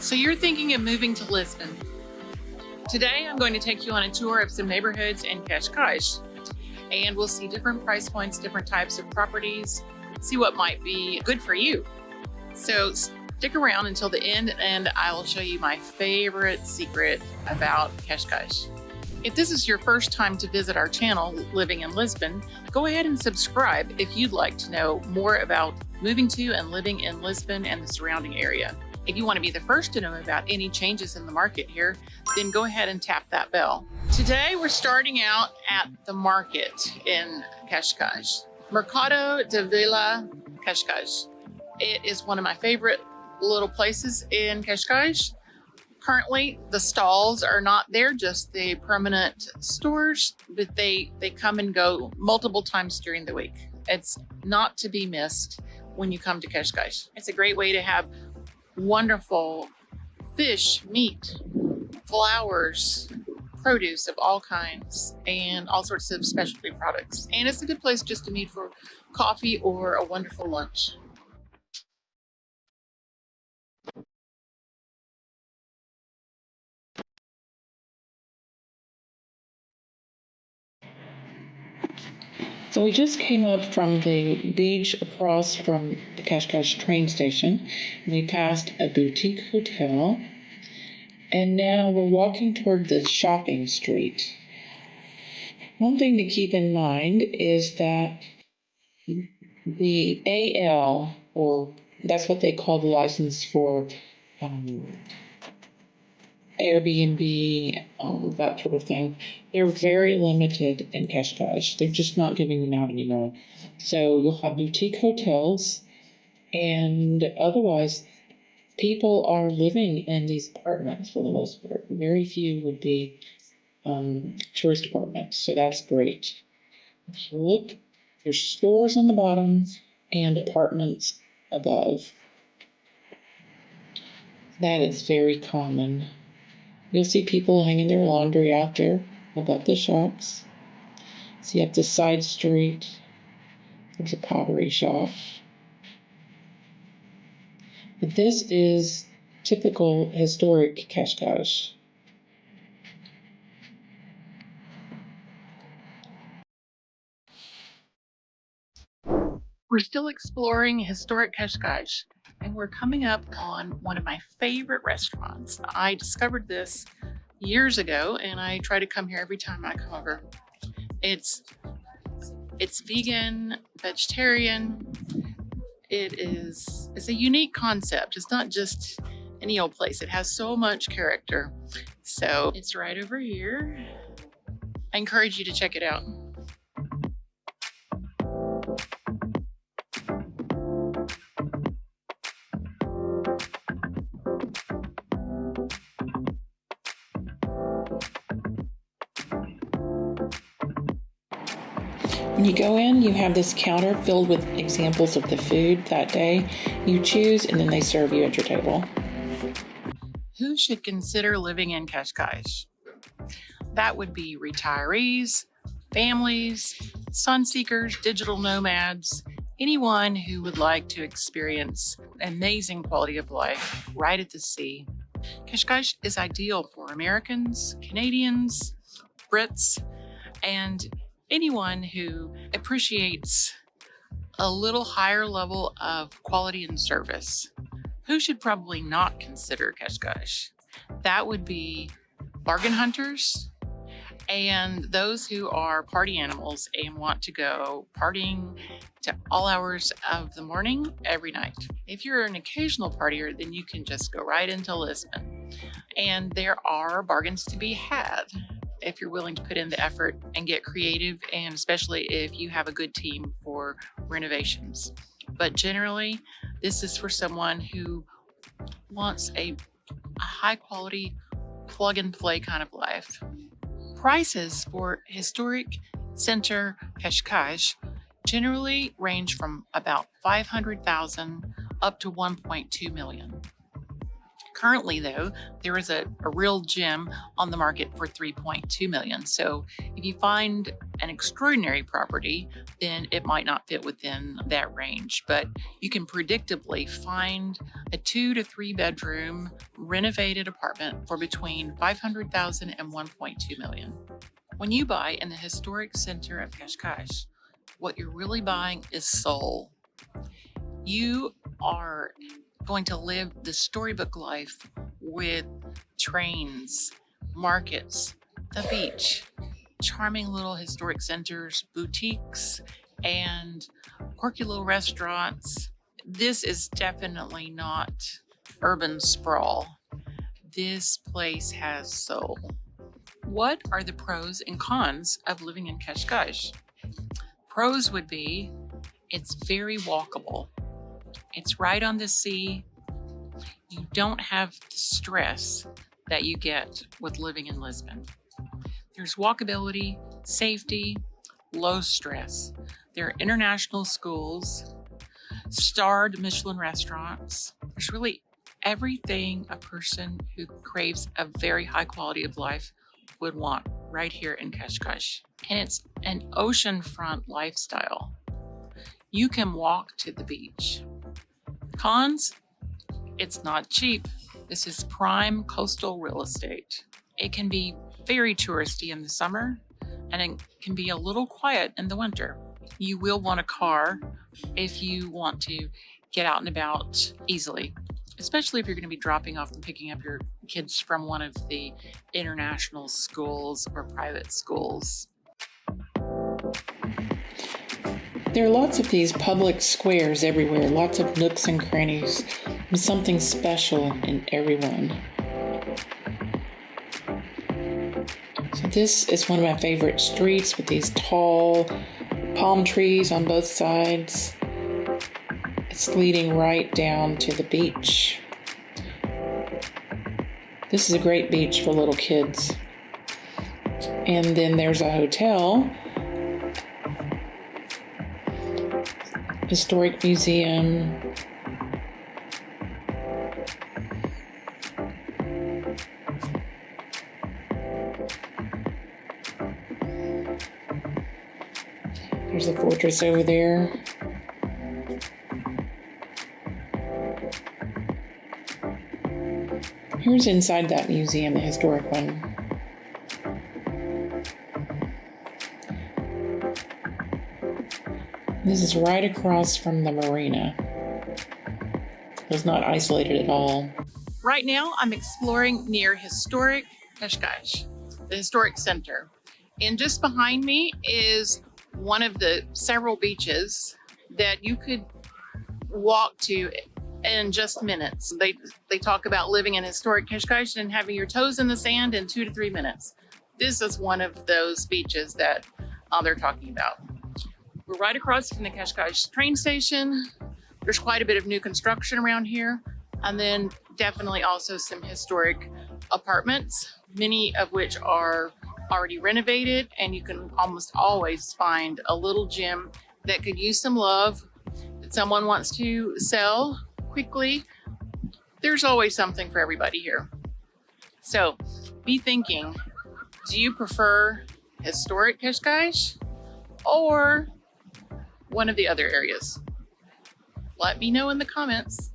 So you're thinking of moving to Lisbon. Today, I'm going to take you on a tour of some neighborhoods in Cascais, and we'll see different price points, different types of properties, see what might be good for you. So stick around until the end and I'll show you my favorite secret about Cascais. If this is your first time to visit our channel, Living in Lisbon, go ahead and subscribe if you'd like to know more about moving to and living in Lisbon and the surrounding area. If you want to be the first to know about any changes in the market here, then go ahead and tap that bell. Today, we're starting out at the market in Cascais, Mercado de Vila Cascais. It is one of my favorite little places in Cascais. Currently, the stalls are not there, just the permanent stores, but they come and go multiple times during the week. It's not to be missed when you come to Cascais. It's a great way to have wonderful fish, meat, flowers, produce of all kinds, and all sorts of specialty products. And it's a good place just to meet for coffee or a wonderful lunch. So we just came up from the beach across from the Cascais train station. We passed a boutique hotel, and now we're walking toward the shopping street. One thing to keep in mind is that the AL, or that's what they call the license for Airbnb, that sort of thing, they're very limited in Cascais. They're just not giving them out anymore. So you'll have boutique hotels, and otherwise, people are living in these apartments for the most part. Very few would be tourist apartments, so that's great. If you look, there's stores on the bottom and apartments above. That is very common. You'll see people hanging their laundry out there above the shops. See up the side street, there's a pottery shop. But this is typical historic Cascais. We're still exploring historic Cascais, and we're coming up on one of my favorite restaurants. I discovered this years ago, and I try to come here every time I come over. It's vegan, vegetarian. It's a unique concept. It's not just any old place. It has so much character. So it's right over here. I encourage you to check it out. When you go in, you have this counter filled with examples of the food that day. You choose, and then they serve you at your table. Who should consider living in Cascais? That would be retirees, families, sun seekers, digital nomads, anyone who would like to experience amazing quality of life right at the sea. Cascais is ideal for Americans, Canadians, Brits, and anyone who appreciates a little higher level of quality and service. Who should probably not consider Cascais? That would be bargain hunters and those who are party animals and want to go partying to all hours of the morning every night. If you're an occasional partier, then you can just go right into Lisbon. And there are bargains to be had if you're willing to put in the effort and get creative, and especially if you have a good team for renovations. But generally, this is for someone who wants a high quality plug and play kind of life. Prices for Historic Center Cascais generally range from about $500,000 up to $1.2 million. Currently, though, there is a real gem on the market for $3.2 million. So if you find an extraordinary property, then it might not fit within that range. But you can predictably find a 2 to 3 bedroom renovated apartment for between $500,000 and $1.2 million. When you buy in the Historic Center of Cascais, what you're really buying is soul. You are going to live the storybook life with trains, markets, the beach, charming little historic centers, boutiques, and quirky little restaurants. This is definitely not urban sprawl. This place has soul. What are the pros and cons of living in Cascais? Pros would be it's very walkable. It's right on the sea. You don't have the stress that you get with living in Lisbon. There's walkability, safety, low stress. There are international schools, starred Michelin restaurants. There's really everything a person who craves a very high quality of life would want right here in Cascais. And it's an oceanfront lifestyle. You can walk to the beach. Cons? It's not cheap. This is prime coastal real estate. It can be very touristy in the summer, and it can be a little quiet in the winter. You will want a car if you want to get out and about easily, especially if you're going to be dropping off and picking up your kids from one of the international schools or private schools. There are lots of these public squares everywhere, lots of nooks and crannies, and something special in every one. So this is one of my favorite streets with these tall palm trees on both sides. It's leading right down to the beach. This is a great beach for little kids. And then there's a hotel, historic museum, there's a fortress over there. Here's inside that museum, the historic one. This is right across from the marina. It's not isolated at all. Right now, I'm exploring near Historic Cascais, the Historic Center. And just behind me is one of the several beaches that you could walk to in just minutes. They talk about living in Historic Cascais and having your toes in the sand in 2 to 3 minutes. This is one of those beaches that they're talking about. We're right across from the Cascais train station. There's quite a bit of new construction around here. And then definitely also some historic apartments, many of which are already renovated, and you can almost always find a little gem that could use some love, that someone wants to sell quickly. There's always something for everybody here. So be thinking, do you prefer Historic Cascais or one of the other areas? Let me know in the comments.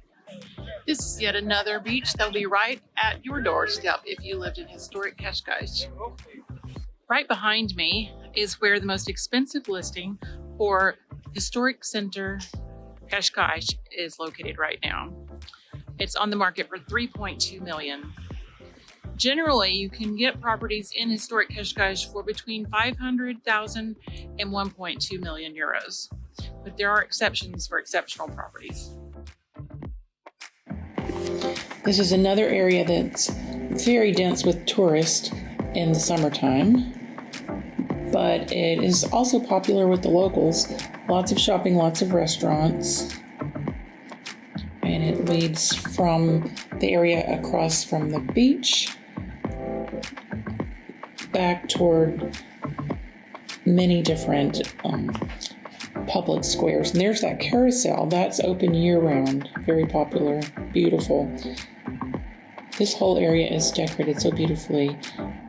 This is yet another beach that'll be right at your doorstep if you lived in Historic Cascais. Right behind me is where the most expensive listing for Historic Center Cascais is located right now. It's on the market for $3.2 million. Generally, you can get properties in Historic Cascais for between 500,000 and 1.2 million euros. But there are exceptions for exceptional properties. This is another area that's very dense with tourists in the summertime, but it is also popular with the locals. Lots of shopping, lots of restaurants, and it leads from the area across from the beach back toward many different public squares. And there's that carousel that's open year-round, very popular, beautiful. This whole area is decorated so beautifully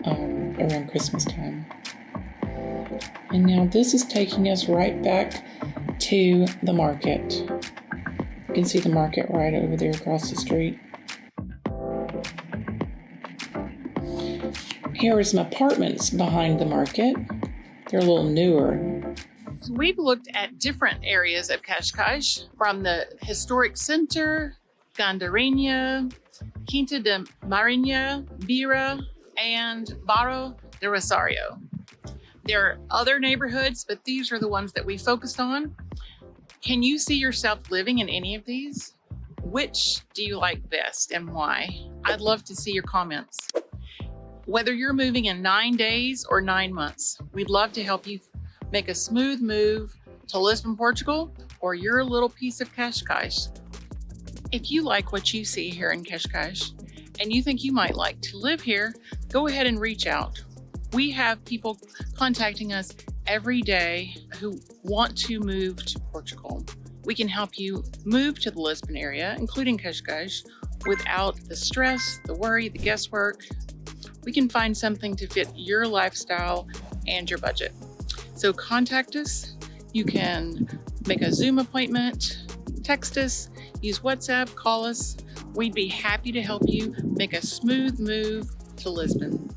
around Christmas time. And now this is taking us right back to the market. You can see the market right over there across the street. Here are some apartments behind the market. They're a little newer. So we've looked at different areas of Cascais, from the Historic Center, Gandarinha, Quinta de Marinha, Bira, and Barro de Rosario. There are other neighborhoods, but these are the ones that we focused on. Can you see yourself living in any of these? Which do you like best and why? I'd love to see your comments. Whether you're moving in 9 days or 9 months, we'd love to help you make a smooth move to Lisbon, Portugal, or your little piece of Cascais. If you like what you see here in Cascais and you think you might like to live here, go ahead and reach out. We have people contacting us every day who want to move to Portugal. We can help you move to the Lisbon area, including Cascais, without the stress, the worry, the guesswork. We can find something to fit your lifestyle and your budget. So contact us. You can make a Zoom appointment, text us, use WhatsApp, call us. We'd be happy to help you make a smooth move to Lisbon.